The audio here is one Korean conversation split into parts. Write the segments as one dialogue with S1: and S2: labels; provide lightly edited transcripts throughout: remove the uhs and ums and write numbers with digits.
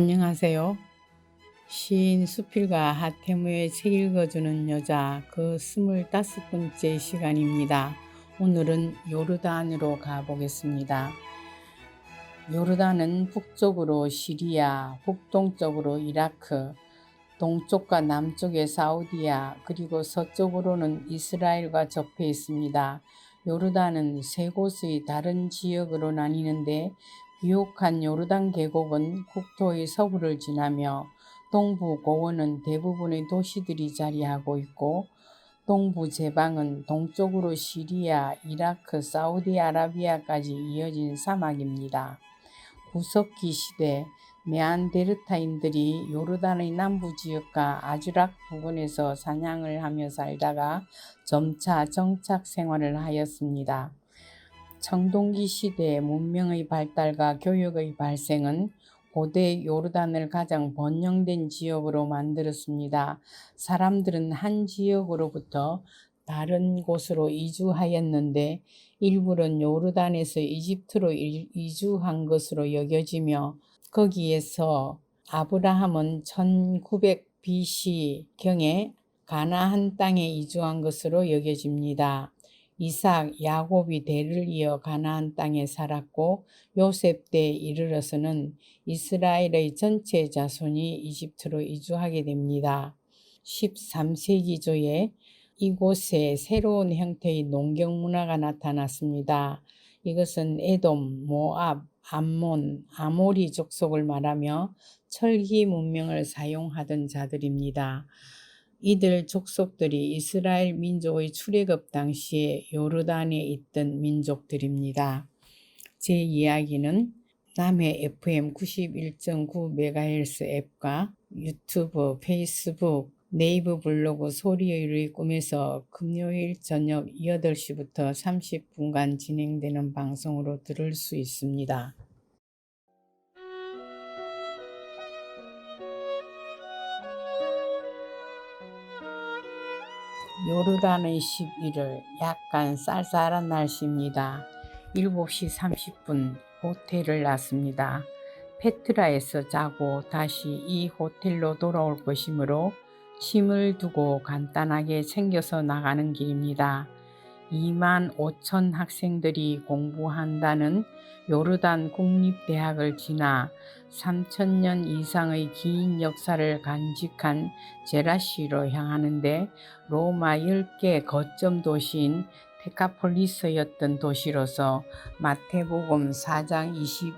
S1: 안녕하세요. 시인 수필가 하태무의 책 읽어주는 여자 그 25번째 시간입니다. 오늘은 요르단으로 가보겠습니다. 요르단은 북쪽으로 시리아, 북동쪽으로 이라크, 동쪽과 남쪽에 사우디아, 그리고 서쪽으로는 이스라엘과 접해 있습니다. 요르단은 세 곳의 다른 지역으로 나뉘는데 비옥한 요르단 계곡은 국토의 서부를 지나며 동부 고원은 대부분의 도시들이 자리하고 있고 동부 제방은 동쪽으로 시리아, 이라크, 사우디아라비아까지 이어진 사막입니다. 구석기 시대 네안데르탈인들이 요르단의 남부 지역과 아주락 부근에서 사냥을 하며 살다가 점차 정착 생활을 하였습니다. 청동기 시대 문명의 발달과 교육의 발생은 고대 요르단을 가장 번영된 지역으로 만들었습니다. 사람들은 한 지역으로부터 다른 곳으로 이주하였는데 일부는 요르단에서 이집트로 이주한 것으로 여겨지며 거기에서 아브라함은 1900 BC경에 가나안 땅에 이주한 것으로 여겨집니다. 이삭, 야곱이 대를 이어 가나안 땅에 살았고 요셉 때에 이르러서는 이스라엘의 전체 자손이 이집트로 이주하게 됩니다. 13세기 초에 이곳에 새로운 형태의 농경 문화가 나타났습니다. 이것은 에돔, 모압, 암몬, 아모리 족속을 말하며 철기 문명을 사용하던 자들입니다. 이들 족속들이 이스라엘 민족의 출애굽 당시에 요르단에 있던 민족들입니다. 제 이야기는 남해 FM 91.9MHz 앱과 유튜브, 페이스북, 네이버 블로그 소리의 꿈에서 금요일 저녁 8시부터 30분간 진행되는 방송으로 들을 수 있습니다. 요르단의 11월 약간 쌀쌀한 날씨입니다. 7시 30분 호텔을 났습니다. 페트라에서 자고 다시 이 호텔로 돌아올 것이므로 짐을 두고 간단하게 챙겨서 나가는 길입니다. 2만 5천 학생들이 공부한다는 요르단 국립대학을 지나 3,000년 이상의 긴 역사를 간직한 제라시로 향하는데 로마 10개 거점 도시인 데카폴리스였던 도시로서 마태복음 4장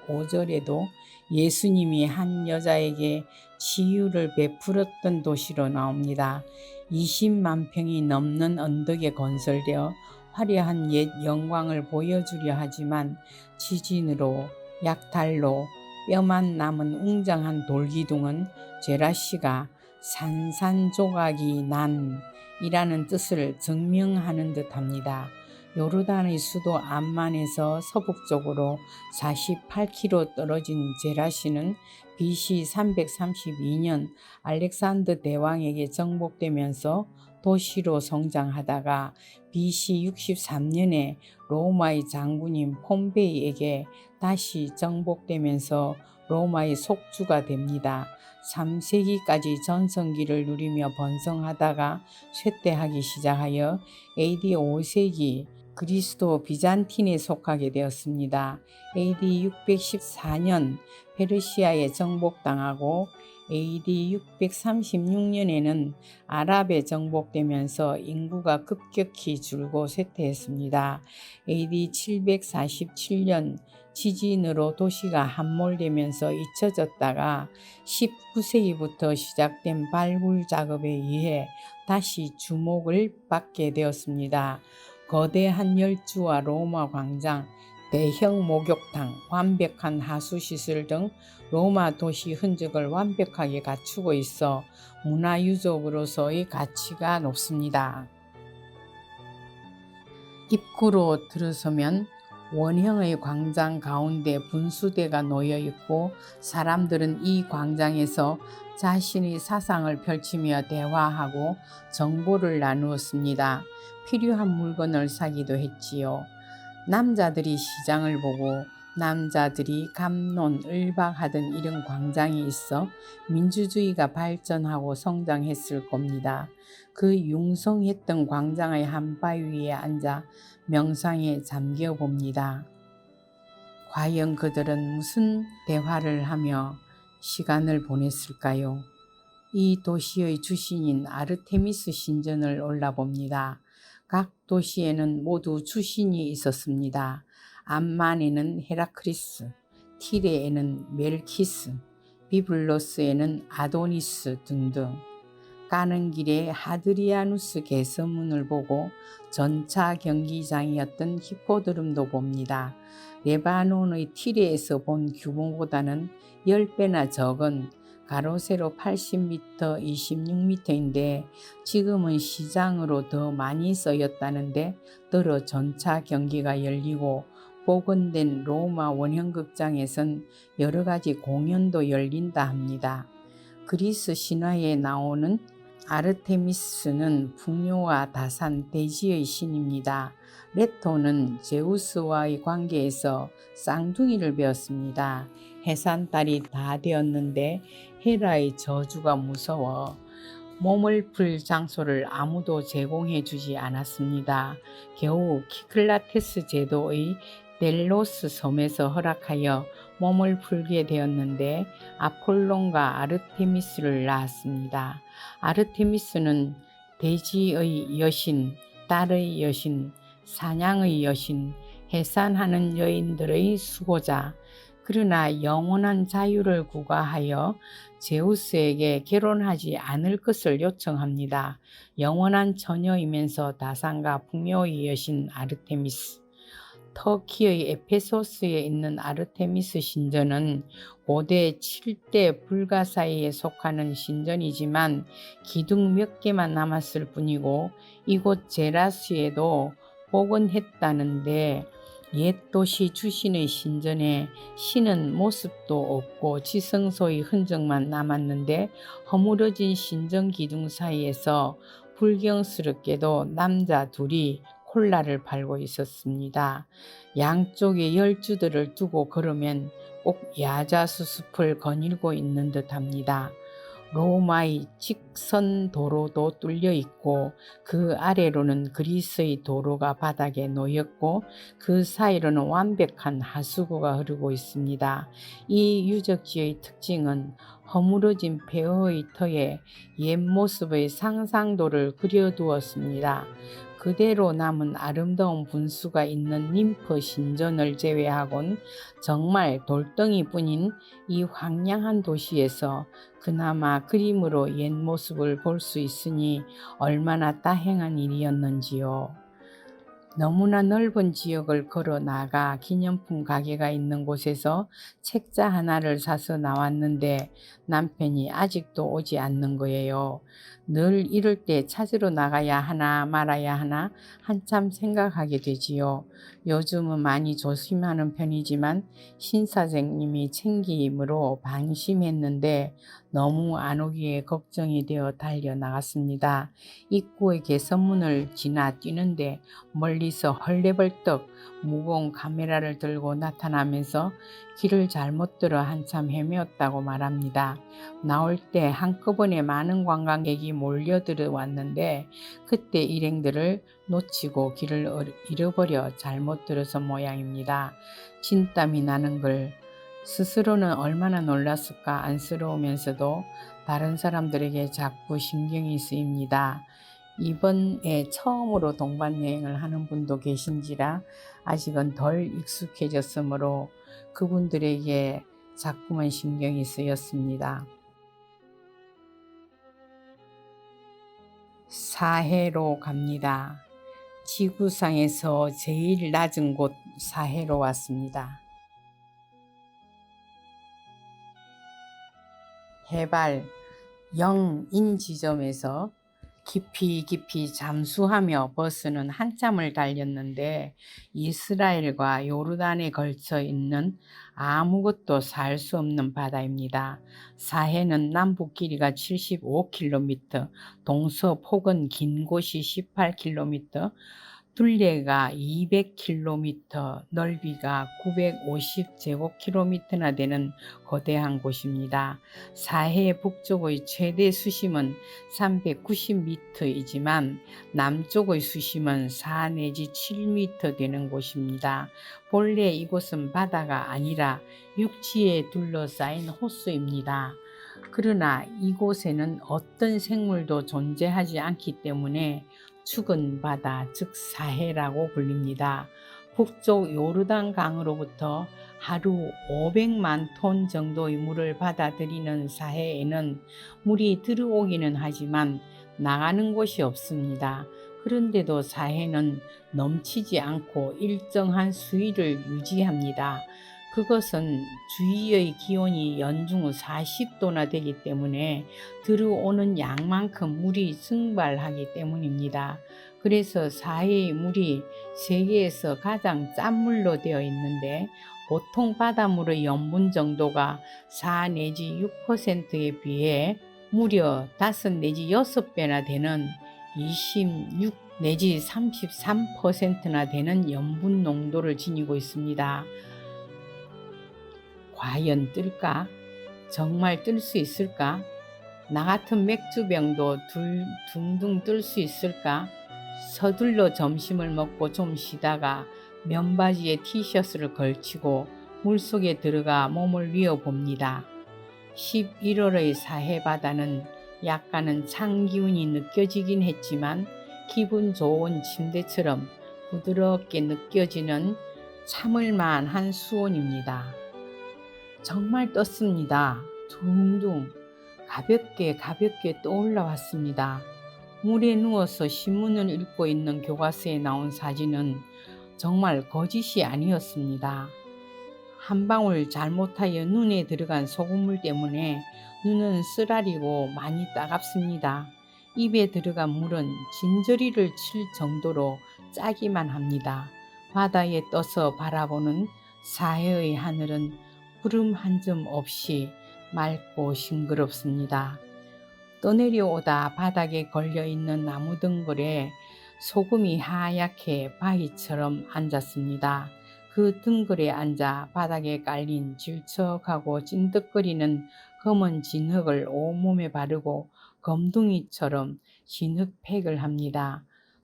S1: 25절에도 예수님이 한 여자에게 치유를 베풀었던 도시로 나옵니다. 20만 평이 넘는 언덕에 건설되어 화려한 옛 영광을 보여주려 하지만 지진으로 약탈로 뼈만 남은 웅장한 돌기둥은 제라시가 산산조각이 난 이라는 뜻을 증명하는 듯합니다. 요르단의 수도 암만에서 서북쪽으로 48km 떨어진 제라시는 BC 332년 알렉산더 대왕에게 정복되면서 도시로 성장하다가 BC 63년에 로마의 장군인 폼페이에게 다시 정복되면서 로마의 속주가 됩니다. 3세기까지 전성기를 누리며 번성하다가 쇠퇴하기 시작하여 AD 5세기 그리스도 비잔틴에 속하게 되었습니다. AD 614년 페르시아에 정복당하고 AD 636년에는 아랍에 정복되면서 인구가 급격히 줄고 쇠퇴했습니다. AD 747년 지진으로 도시가 함몰되면서 잊혀졌다가 19세기부터 시작된 발굴 작업에 의해 다시 주목을 받게 되었습니다. 거대한 열주와 로마 광장, 대형 목욕탕, 완벽한 하수시설 등 로마 도시 흔적을 완벽하게 갖추고 있어 문화유적으로서의 가치가 높습니다. 입구로 들어서면 원형의 광장 가운데 분수대가 놓여 있고 사람들은 이 광장에서 자신의 사상을 펼치며 대화하고 정보를 나누었습니다. 필요한 물건을 사기도 했지요. 남자들이 시장을 보고 남자들이 갑론을박하던 이런 광장이 있어 민주주의가 발전하고 성장했을 겁니다. 그 융성했던 광장의 한바위에 앉아 명상에 잠겨 봅니다. 과연 그들은 무슨 대화를 하며 시간을 보냈을까요? 이 도시의 주신인 아르테미스 신전을 올라봅니다. 각 도시에는 모두 주신이 있었습니다. 암만에는 헤라크리스, 티레에는 멜키스, 비블로스에는 아도니스 등등. 가는 길에 하드리아누스 개선문을 보고 전차 경기장이었던 히포드롬도 봅니다. 레바논의 티레에서 본 규모보다는 10배나 적은 가로 세로 80m, 26m인데 지금은 시장으로 더 많이 쓰였다는데 더러 전차 경기가 열리고 복원된 로마 원형극장에선 여러 가지 공연도 열린다 합니다. 그리스 신화에 나오는 아르테미스는 풍요와 다산 대지의 신입니다. 레토는 제우스와의 관계에서 쌍둥이를 배웠습니다. 해산달이 다 되었는데 헤라의 저주가 무서워 몸을 풀 장소를 아무도 제공해 주지 않았습니다. 겨우 키클라테스 제도의 델로스 섬에서 허락하여 몸을 풀게 되었는데 아폴론과 아르테미스를 낳았습니다. 아르테미스는 대지의 여신, 딸의 여신, 사냥의 여신, 해산하는 여인들의 수호자, 그러나 영원한 자유를 구가하여 제우스에게 결혼하지 않을 것을 요청합니다. 영원한 처녀이면서 다산과 풍요의 여신 아르테미스. 터키의 에페소스에 있는 아르테미스 신전은 고대 7대 불가사의에 속하는 신전이지만 기둥 몇 개만 남았을 뿐이고 이곳 제라스에도 복원했다는데 옛 도시 주신의 신전에 신은 모습도 없고 지성소의 흔적만 남았는데 허물어진 신전 기둥 사이에서 불경스럽게도 남자 둘이 콜라를 팔고 있었습니다. 양쪽에 열주들을 두고 걸으면 꼭 야자수숲을 거닐고 있는 듯합니다. 로마의 직선 도로도 뚫려 있고 그 아래로는 그리스의 도로가 바닥에 놓였고 그 사이로는 완벽한 하수구가 흐르고 있습니다. 이 유적지의 특징은 허물어진 폐허의 터에 옛 모습의 상상도를 그려두었습니다. 그대로 남은 아름다운 분수가 있는 님프 신전을 제외하곤 정말 돌덩이뿐인 이 황량한 도시에서 그나마 그림으로 옛 모습을 볼 수 있으니 얼마나 다행한 일이었는지요. 너무나 넓은 지역을 걸어 나가 기념품 가게가 있는 곳에서 책자 하나를 사서 나왔는데 남편이 아직도 오지 않는 거예요. 늘 이럴 때 찾으러 나가야 하나 말아야 하나 한참 생각하게 되지요. 요즘은 많이 조심하는 편이지만 신사장님이 챙김으로 방심했는데 너무 안 오기에 걱정이 되어 달려 나갔습니다. 입구의 개선문을 지나 뛰는데 멀리서 헐레벌떡 무거운 카메라를 들고 나타나면서 길을 잘못 들어 한참 헤매었다고 말합니다. 나올 때 한꺼번에 많은 관광객이 몰려들어왔는데 그때 일행들을 놓치고 길을 잃어버려 잘못 들어서 모양입니다. 진땀이 나는 걸 스스로는 얼마나 놀랐을까 안쓰러우면서도 다른 사람들에게 자꾸 신경이 쓰입니다. 이번에 처음으로 동반여행을 하는 분도 계신지라 아직은 덜 익숙해졌으므로 그분들에게 자꾸만 신경이 쓰였습니다. 사해로 갑니다. 지구상에서 제일 낮은 곳 사해로 왔습니다. 해발 0인 지점에서 깊이 잠수하며 버스는 한참을 달렸는데 이스라엘과 요르단에 걸쳐 있는 아무것도 살 수 없는 바다입니다. 사해는 남북 길이가 75km, 동서폭은 긴 곳이 18km, 둘레가 200km, 넓이가 950제곱킬로미터나 되는 거대한 곳입니다. 사해 북쪽의 최대 수심은 390m이지만 남쪽의 수심은 4 내지 7m 되는 곳입니다. 본래 이곳은 바다가 아니라 육지에 둘러싸인 호수입니다. 그러나 이곳에는 어떤 생물도 존재하지 않기 때문에 죽은 바다, 즉 사해라고 불립니다. 북쪽 요르단 강으로부터 하루 500만 톤 정도의 물을 받아들이는 사해에는 물이 들어오기는 하지만 나가는 곳이 없습니다. 그런데도 사해는 넘치지 않고 일정한 수위를 유지합니다. 그것은 주위의 기온이 연중 40도나 되기 때문에 들어오는 양만큼 물이 증발하기 때문입니다. 그래서 사해의 물이 세계에서 가장 짠 물로 되어 있는데 보통 바닷물의 염분 정도가 4 내지 6%에 비해 무려 5 내지 6배나 되는 26 내지 33%나 되는 염분 농도를 지니고 있습니다. 과연 뜰까? 정말 뜰 수 있을까? 나 같은 맥주병도 둥둥 뜰 수 있을까? 서둘러 점심을 먹고 좀 쉬다가 면바지에 티셔츠를 걸치고 물속에 들어가 몸을 위어봅니다. 11월의 사해바다는 약간은 찬 기운이 느껴지긴 했지만 기분 좋은 침대처럼 부드럽게 느껴지는 참을만한 수온입니다. 정말 떴습니다. 둥둥 가볍게 떠올라왔습니다. 물에 누워서 신문을 읽고 있는 교과서에 나온 사진은 정말 거짓이 아니었습니다. 한 방울 잘못하여 눈에 들어간 소금물 때문에 눈은 쓰라리고 많이 따갑습니다. 입에 들어간 물은 진저리를 칠 정도로 짜기만 합니다. 바다에 떠서 바라보는 사해의 하늘은 구름 한 점 없이 맑고 싱그럽습니다. 떠내려오다 바닥에 걸려있는 나무 덩굴에 소금이 하얗게 바위처럼 앉았습니다. 그 덩굴에 앉아 바닥에 깔린 질척하고 찐득거리는 검은 진흙을 온몸에 바르고 검둥이처럼 진흙팩을 합니다.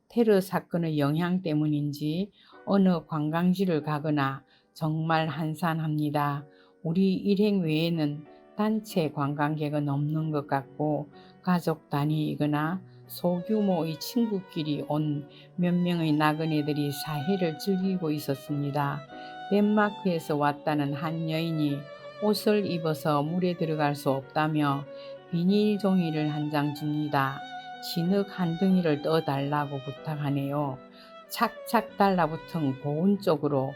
S1: 테러 사건의 영향 때문인지 어느 관광지를 가거나 정말 한산합니다. 우리 일행 외에는 단체 관광객은 없는 것 같고 가족 단위이거나 소규모의 친구끼리 온 몇 명의 나그네들이 사해를 즐기고 있었습니다. 덴마크에서 왔다는 한 여인이 옷을 입어서 물에 들어갈 수 없다며 비닐 종이를 한 장 줍니다. 진흙 한 덩이를 떠달라고 부탁하네요. 착착 달라붙은 고운 쪽으로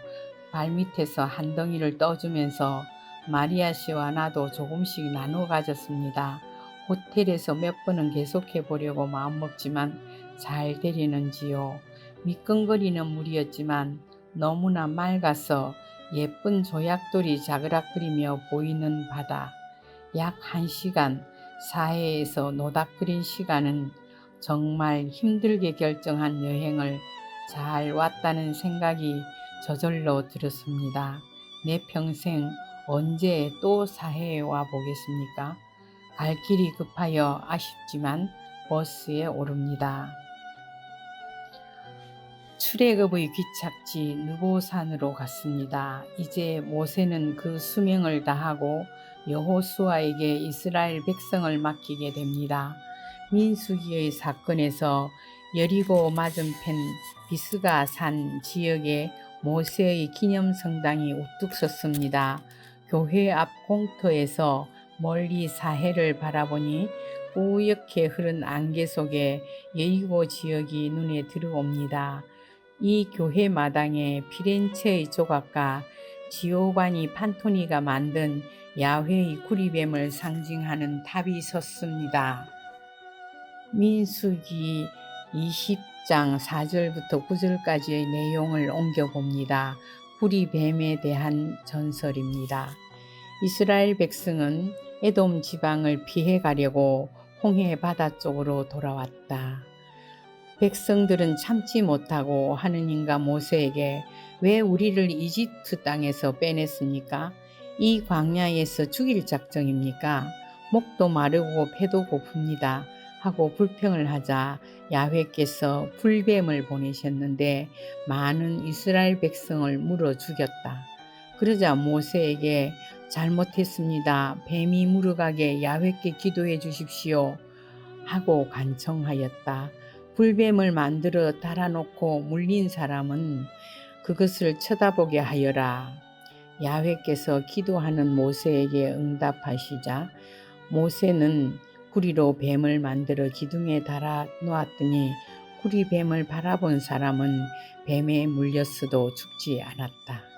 S1: 발밑에서 한 덩이를 떠주면서 마리아 씨와 나도 조금씩 나눠 가졌습니다. 호텔에서 몇 번은 계속해 보려고 마음먹지만 잘 되려는지요. 미끈거리는 물이었지만 너무나 맑아서 예쁜 조약돌이 자그락거리며 보이는 바다. 약 1시간 사해에서 노닥거린 시간은 정말 힘들게 결정한 여행을 잘 왔다는 생각이 저절로 들었습니다. 내 평생 언제 또 사해에 와 보겠습니까? 갈 길이 급하여 아쉽지만 버스에 오릅니다. 출애굽의 귀착지 느보산으로 갔습니다. 이제 모세는 그 수명을 다하고 여호수아에게 이스라엘 백성을 맡기게 됩니다. 민수기의 사건에서 여리고 맞은편 비스가 산 지역에 모세의 기념성당이 우뚝 섰습니다. 교회 앞 공터에서 멀리 사해를 바라보니 뿌옇게 흐른 안개 속에 여리고 지역이 눈에 들어옵니다. 이 교회 마당에 피렌체의 조각가 지오바니 판토니가 만든 야훼의 구리뱀을 상징하는 탑이 섰습니다. 민수기 20장 4절부터 9절까지의 내용을 옮겨봅니다. 구리뱀에 대한 전설입니다. 이스라엘 백성은 에돔 지방을 피해 가려고 홍해 바다 쪽으로 돌아왔다. 백성들은 참지 못하고 하느님과 모세에게 왜 우리를 이집트 땅에서 빼냈습니까? 이 광야에서 죽일 작정입니까? 목도 마르고 배도 고픕니다. 하고 불평을 하자 야훼께서 불뱀을 보내셨는데 많은 이스라엘 백성을 물어 죽였다. 그러자 모세에게 잘못했습니다. 뱀이 물어가게 야훼께 기도해 주십시오. 하고 간청하였다. 불뱀을 만들어 달아놓고 물린 사람은 그것을 쳐다보게 하여라. 야훼께서 기도하는 모세에게 응답하시자 모세는 구리로 뱀을 만들어 기둥에 달아 놓았더니 구리 뱀을 바라본 사람은 뱀에 물렸어도 죽지 않았다.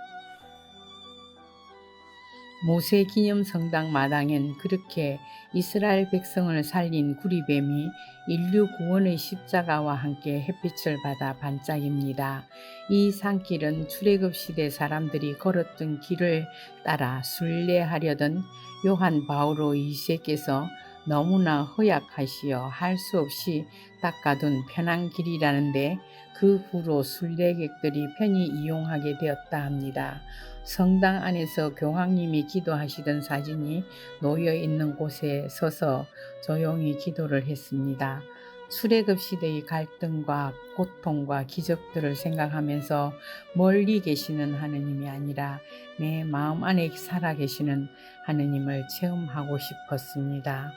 S1: 모세 기념 성당 마당엔 그렇게 이스라엘 백성을 살린 구리뱀이 인류 구원의 십자가와 함께 햇빛을 받아 반짝입니다. 이 산길은 출애굽 시대 사람들이 걸었던 길을 따라 순례하려던 요한 바오로 2세께서 너무나 허약하시어 할 수 없이 닦아둔 편한 길이라는데 그 후로 순례객들이 편히 이용하게 되었다 합니다. 성당 안에서 교황님이 기도하시던 사진이 놓여 있는 곳에 서서 조용히 기도를 했습니다. 출애굽 시대의 갈등과 고통과 기적들을 생각하면서 멀리 계시는 하느님이 아니라 내 마음 안에 살아계시는 하느님을 체험하고 싶었습니다.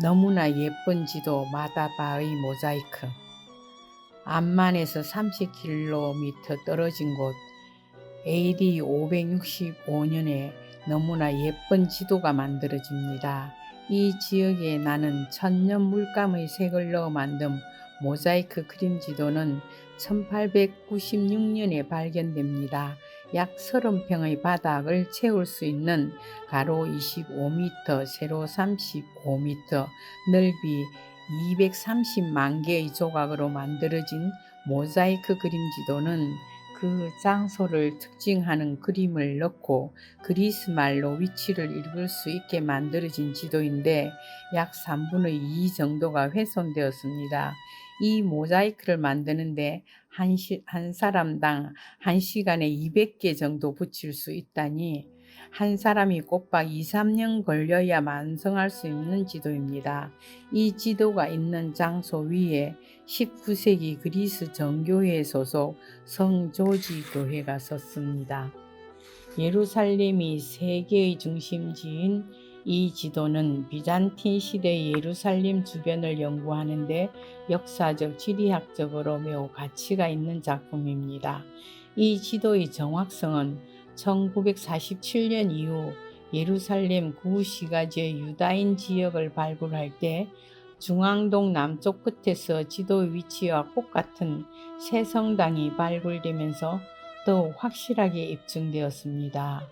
S1: 너무나 예쁜 지도 마다바의 모자이크. 암만에서 30km 떨어진 곳 AD 565년에 너무나 예쁜 지도가 만들어집니다. 이 지역에 나는 천년 물감의 색을 넣어 만든 모자이크 그림 지도는 1896년에 발견됩니다. 약 30평의 바닥을 채울 수 있는 가로 25m, 세로 35m, 넓이 230만 개의 조각으로 만들어진 모자이크 그림 지도는 그 장소를 특징하는 그림을 넣고 그리스 말로 위치를 읽을 수 있게 만들어진 지도인데 약 3분의 2 정도가 훼손되었습니다. 이 모자이크를 만드는데 한 사람당 1시간에 200개 정도 붙일 수 있다니 한 사람이 꼬박 2, 3년 걸려야 완성할 수 있는 지도입니다. 이 지도가 있는 장소 위에 19세기 그리스 정교회 소속 성조지 교회가 섰습니다. 예루살렘이 세계의 중심지인 이 지도는 비잔틴 시대의 예루살렘 주변을 연구하는데 역사적, 지리학적으로 매우 가치가 있는 작품입니다. 이 지도의 정확성은 1947년 이후 예루살렘 구시가지의 유다인 지역을 발굴할 때 중앙동 남쪽 끝에서 지도의 위치와 똑같은 새 성당이 발굴되면서 더욱 확실하게 입증되었습니다.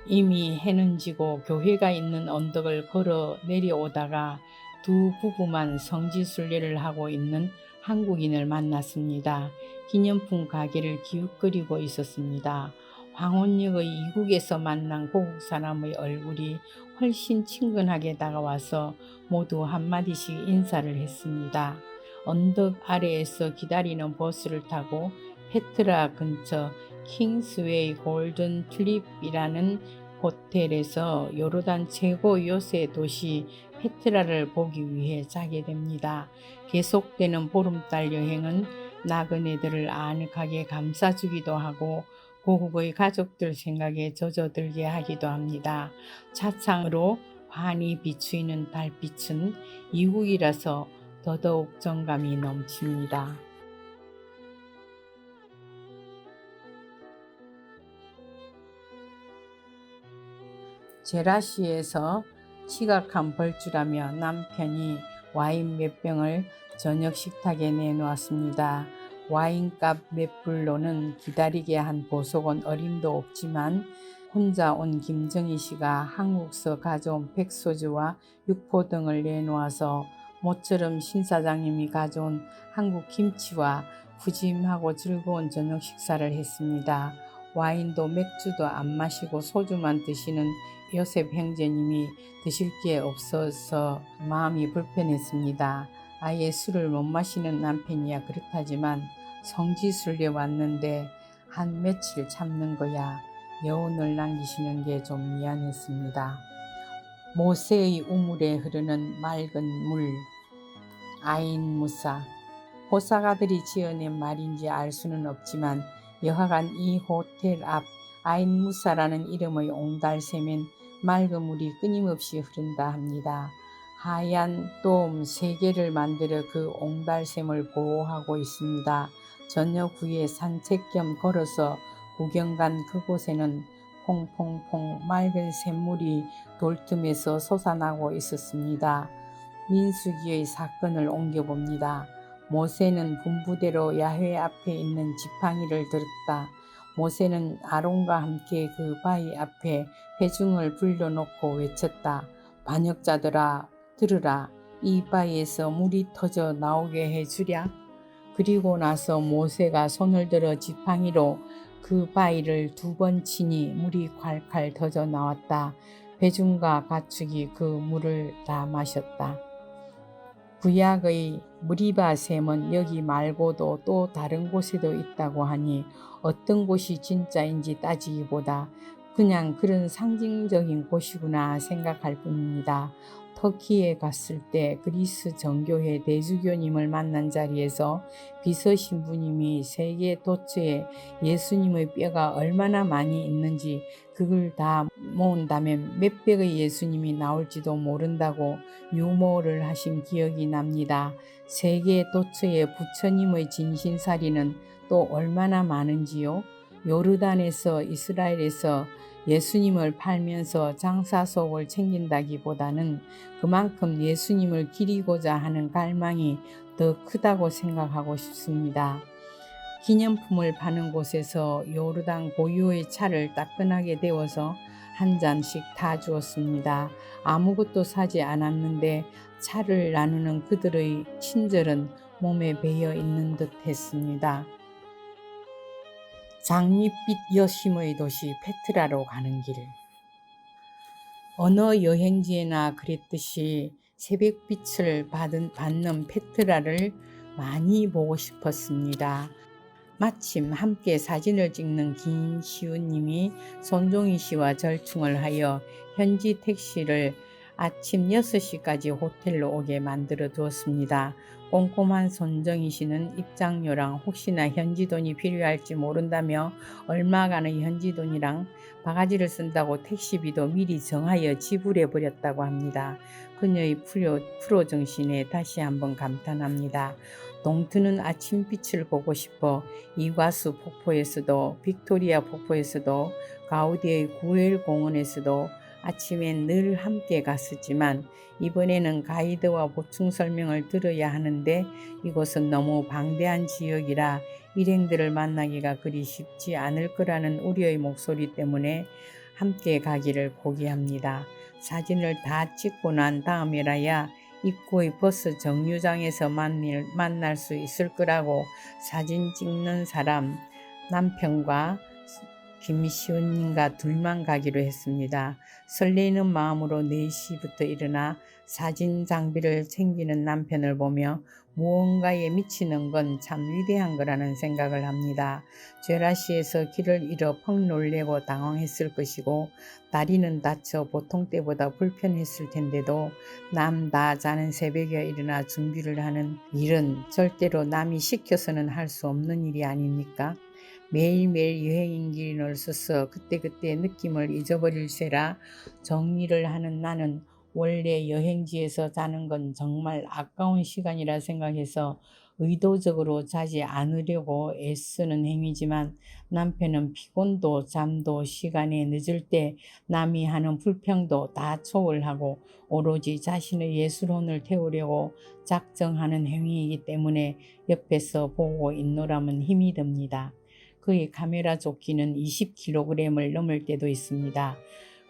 S1: 이미 해는 지고 교회가 있는 언덕을 걸어 내려오다가 두 부부만 성지순례를 하고 있는 한국인을 만났습니다. 기념품 가게를 기웃거리고 있었습니다. 황혼역의 이국에서 만난 고국 사람의 얼굴이 훨씬 친근하게 다가와서 모두 한마디씩 인사를 했습니다. 언덕 아래에서 기다리는 버스를 타고 페트라 근처 킹스웨이 골든 튤립이라는 호텔에서 요르단 최고 요새 도시 페트라를 보기 위해 자게 됩니다. 계속되는 보름달 여행은 나그네들을 아늑하게 감싸주기도 하고 고국의 가족들 생각에 젖어들게 하기도 합니다. 차창으로 환히 비추이는 달빛은 이국이라서 더더욱 정감이 넘칩니다. 제라시에서 지각한 벌주라며 남편이 와인 몇 병을 저녁 식탁에 내놓았습니다. 와인값 몇 불로는 기다리게 한 보석은 어림도 없지만 혼자 온 김정희 씨가 한국서 가져온 백소주와 육포 등을 내놓아서 모처럼 신 사장님이 가져온 한국 김치와 푸짐하고 즐거운 저녁 식사를 했습니다. 와인도 맥주도 안 마시고 소주만 드시는 요셉 형제님이 드실 게 없어서 마음이 불편했습니다. 아예 술을 못 마시는 남편이야 그렇다지만 성지순례 왔는데 한 며칠 참는 거야 여운을 남기시는 게 좀 미안했습니다. 모세의 우물에 흐르는 맑은 물 아인 무사 호사가들이 지어낸 말인지 알 수는 없지만 여하간 이 호텔 앞 아인 무사라는 이름의 옹달샘엔 맑은 물이 끊임없이 흐른다 합니다. 하얀 돔 3개를 만들어 그 옹달샘을 보호하고 있습니다. 저녁 후에 산책 겸 걸어서 구경 간 그곳에는 퐁퐁퐁 맑은 샘물이 돌틈에서 솟아나고 있었습니다. 민수기의 사건을 옮겨봅니다. 모세는 분부대로 야훼 앞에 있는 지팡이를 들었다. 모세는 아론과 함께 그 바위 앞에 회중을 불러놓고 외쳤다. 반역자들아 들으라. 이 바위에서 물이 터져 나오게 해주랴. 그리고 나서 모세가 손을 들어 지팡이로 그 바위를 2번 치니 물이 콸콸 터져 나왔다. 회중과 가축이 그 물을 다 마셨다. 구약의 무리바 샘은 여기 말고도 또 다른 곳에도 있다고 하니 어떤 곳이 진짜인지 따지기보다 그냥 그런 상징적인 곳이구나 생각할 뿐입니다. 터키에 갔을 때 그리스 정교회 대주교님을 만난 자리에서 비서 신부님이 세계 도처에 예수님의 뼈가 얼마나 많이 있는지 그걸 다 모은다면 몇 백의 예수님이 나올지도 모른다고 유머를 하신 기억이 납니다. 세계 도처에 부처님의 진신사리는 또 얼마나 많은지요. 요르단에서 이스라엘에서 예수님을 팔면서 장사속을 챙긴다기보다는 그만큼 예수님을 기리고자 하는 갈망이 더 크다고 생각하고 싶습니다. 기념품을 파는 곳에서 요르단 고유의 차를 따끈하게 데워서 한 잔씩 타 주었습니다. 아무것도 사지 않았는데 차를 나누는 그들의 친절은 몸에 배어 있는 듯 했습니다. 장밋빛 여심의 도시 페트라로 가는 길. 어느 여행지에나 그랬듯이 새벽빛을 받는 페트라를 많이 보고 싶었습니다. 마침 함께 사진을 찍는 김시우님이 손종희 씨와 절충을 하여 현지 택시를 아침 6시까지 호텔로 오게 만들어 두었습니다. 꼼꼼한 손정희 씨는 입장료랑 혹시나 현지 돈이 필요할지 모른다며 얼마간의 현지 돈이랑 바가지를 쓴다고 택시비도 미리 정하여 지불해 버렸다고 합니다. 그녀의 프로 정신에 다시 한번 감탄합니다. 동트는 아침빛을 보고 싶어 이과수 폭포에서도 빅토리아 폭포에서도 가우디의 구엘 공원에서도 아침엔 늘 함께 갔었지만 이번에는 가이드와 보충 설명을 들어야 하는데 이곳은 너무 방대한 지역이라 일행들을 만나기가 그리 쉽지 않을 거라는 우려의 목소리 때문에 함께 가기를 포기합니다. 사진을 다 찍고 난 다음이라야 입구의 버스 정류장에서 만날 수 있을 거라고 사진 찍는 사람 남편과 김시훈님과 둘만 가기로 했습니다. 설레이는 마음으로 4시부터 일어나 사진 장비를 챙기는 남편을 보며 무언가에 미치는 건 참 위대한 거라는 생각을 합니다. 죄라시에서 길을 잃어 펑 놀래고 당황했을 것이고 다리는 다쳐 보통 때보다 불편했을 텐데도 남 다 자는 새벽에 일어나 준비를 하는 일은 절대로 남이 시켜서는 할 수 없는 일이 아닙니까? 매일매일 여행일기를 써서 그때그때 느낌을 잊어버릴세라 정리를 하는 나는 원래 여행지에서 자는 건 정말 아까운 시간이라 생각해서 의도적으로 자지 않으려고 애쓰는 행위지만 남편은 피곤도 잠도 시간에 늦을 때 남이 하는 불평도 다 초월하고 오로지 자신의 예술혼을 태우려고 작정하는 행위이기 때문에 옆에서 보고 있노라면 힘이 듭니다. 그의 카메라 조끼는 20kg을 넘을 때도 있습니다.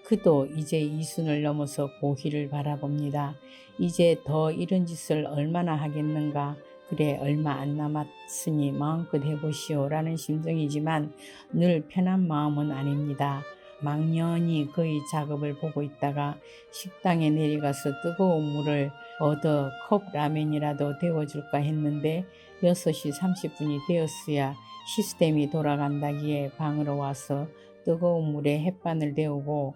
S1: 그도 이제 이순을 넘어서 고희를 바라봅니다. 이제 더 이런 짓을 얼마나 하겠는가. 그래 얼마 안 남았으니 마음껏 해보시오 라는 심정이지만 늘 편한 마음은 아닙니다. 막연히 그의 작업을 보고 있다가 식당에 내려가서 뜨거운 물을 얻어 컵 라면이라도 데워줄까 했는데 6시 30분이 되었어야 시스템이 돌아간다기에 방으로 와서 뜨거운 물에 햇반을 데우고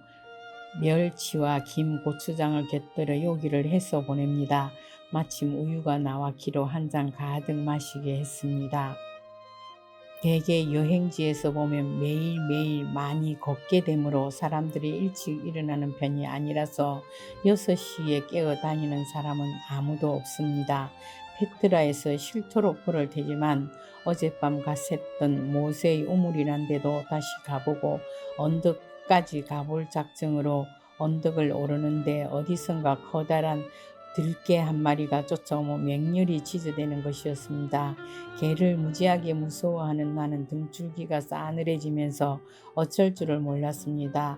S1: 멸치와 김, 고추장을 곁들여 요기를 해서 보냅니다. 마침 우유가 나왔기로 한 잔 가득 마시게 했습니다. 대개 여행지에서 보면 매일매일 많이 걷게 되므로 사람들이 일찍 일어나는 편이 아니라서 6시에 깨어 다니는 사람은 아무도 없습니다. 페트라에서 싫도록 불을 테지만 어젯밤 갔었던 모세의 우물이란 데도 다시 가보고 언덕까지 가볼 작정으로 언덕을 오르는데 어디선가 커다란 들개 한 마리가 쫓아오며 맹렬히 지저대는 것이었습니다. 개를 무지하게 무서워하는 나는 등줄기가 싸늘해지면서 어쩔 줄을 몰랐습니다.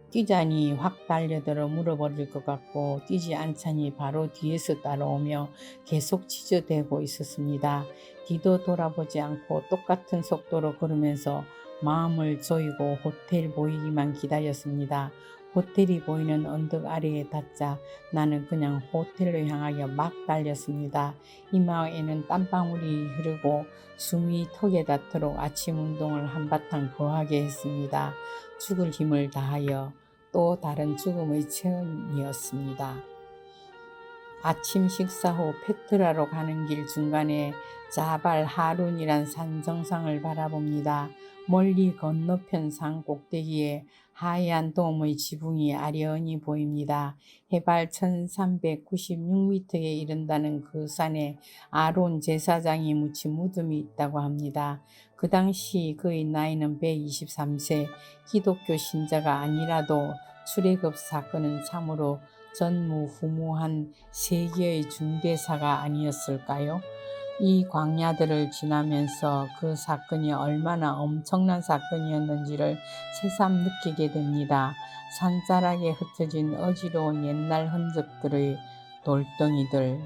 S1: 뛰자니 확 달려들어 물어버릴 것 같고 뛰지 않자니 바로 뒤에서 따라오며 계속 지저대고 있었습니다. 뒤도 돌아보지 않고 똑같은 속도로 걸으면서 마음을 조이고 호텔 보이기만 기다렸습니다. 호텔이 보이는 언덕 아래에 닿자 나는 그냥 호텔로 향하여 막 달렸습니다. 이마에는 땀방울이 흐르고 숨이 턱에 닿도록 아침 운동을 한바탕 거하게 했습니다. 죽을 힘을 다하여 또 다른 죽음의 체험이었습니다. 아침 식사 후 페트라로 가는 길 중간에 자발 하룬이란 산 정상을 바라봅니다. 멀리 건너편 산 꼭대기에 하얀 돔의 지붕이 아련히 보입니다. 해발 1396m에 이른다는 그 산에 아론 제사장이 묻힌 무덤이 있다고 합니다. 그 당시 그의 나이는 123세, 기독교 신자가 아니라도 출애굽 사건은 참으로 전무후무한 세계의 중대사가 아니었을까요? 이 광야들을 지나면서 그 사건이 얼마나 엄청난 사건이었는지를 새삼 느끼게 됩니다. 산자락에 흩어진 어지러운 옛날 흔적들의 돌덩이들.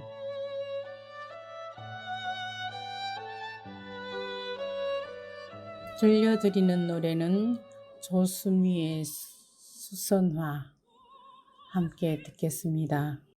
S1: 들려드리는 노래는 조수미의 수선화 함께 듣겠습니다.